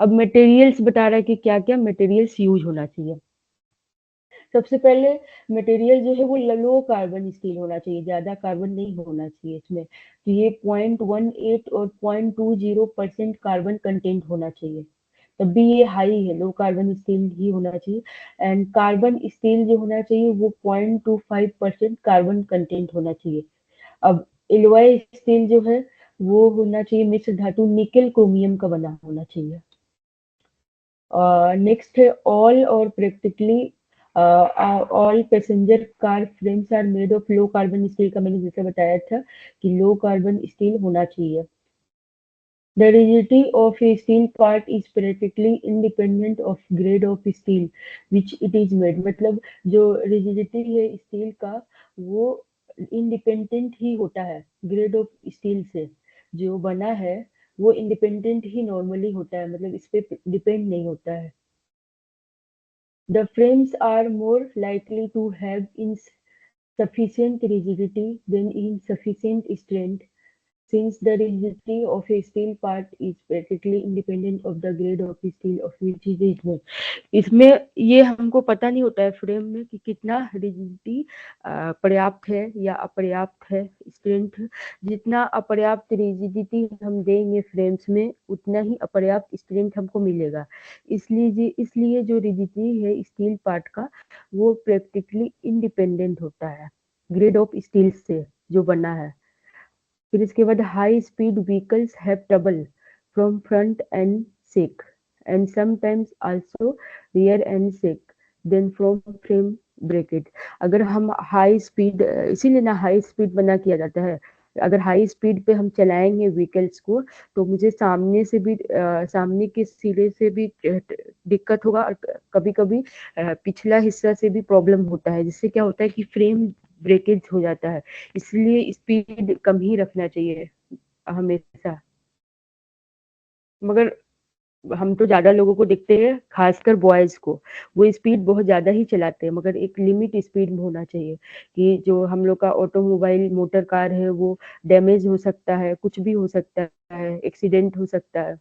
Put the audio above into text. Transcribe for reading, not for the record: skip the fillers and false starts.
अब मटेरियल्स बता रहा है कि क्या-क्या मटेरियल्स यूज़ होना चाहिए। सबसे पहले मटेरियल जो है वो लो कार्बन स्टील होना चाहिए, ज़्यादा कार्बन नहीं होना चाहिए इसमें। तो ये 0.18 और 0.20% कार्बन कंटेंट होना चाहिए, तब भी ये हाई है, लो कार्बन स्टील ही होना चाहिए। एंड कार्बन स्टील जो होना चाहिए वो 0.25% कार्बन कंटेंट होना चाहिए। अब एलॉय स्टील जो है वो होना चाहिए मिश्र धातु निकेल क्रोमियम का बना होना चाहिए। नेक्स्ट है ऑल और practically all passenger car frames are made of low carbon steel का मैंने जैसे बताया था कि लो कार्बन स्टील होना चाहिए। The rigidity of a steel part is practically independent of grade of steel which it is made। मतलब जो rigidity है स्टील का वो इंडिपेंडेंट ही होता है ग्रेड ऑफ स्टील से, जो बना है वो इंडिपेंडेंट ही नॉर्मली होता है, मतलब इस पे डिपेंड नहीं होता है। The frames are more likely to have insufficient rigidity than insufficient strength, since the rigidity of a steel part is practically independent of the grade of steel of which it is made। इसमें ये हमको पता नहीं होता है frame में कि कितना रिजिडिटी पर्याप्त है या अपर्याप्त है स्ट्रेंथ। जितना अपर्याप्त रिजिडिटी हम देंगे फ्रेम्स में उतना ही अपर्याप्त स्ट्रेंथ हमको मिलेगा। इसलिए जो रिजिडिटी है स्टील पार्ट का वो प्रैक्टिकली इंडिपेंडेंट होता है ग्रेड ऑफ स्टील से जो बना है। फिर इसके बाद high speed vehicles have trouble from front end shake and sometimes also rear end shake then from frame bracket. अगर हम हाई स्पीड, इसीलिए ना हाई स्पीड बना किया जाता है। अगर हाई स्पीड पे हम चलाएंगे व्हीकल्स को तो मुझे सामने से भी सामने के सिरे से भी दिक्कत होगा और कभी कभी पिछला हिस्सा से भी प्रॉब्लम होता है, जिससे क्या होता है कि फ्रेम ब्रेकेज हो जाता है। इसलिए स्पीड कम ही रखना चाहिए हमेशा। मगर हम तो ज्यादा लोगों को देखते हैं, खासकर बॉयज को, वो स्पीड बहुत ज्यादा ही चलाते हैं, मगर एक लिमिट स्पीड में होना चाहिए कि जो हम लोग का ऑटोमोबाइल मोटर कार है वो डैमेज हो सकता है, कुछ भी हो सकता है, एक्सीडेंट हो सकता है।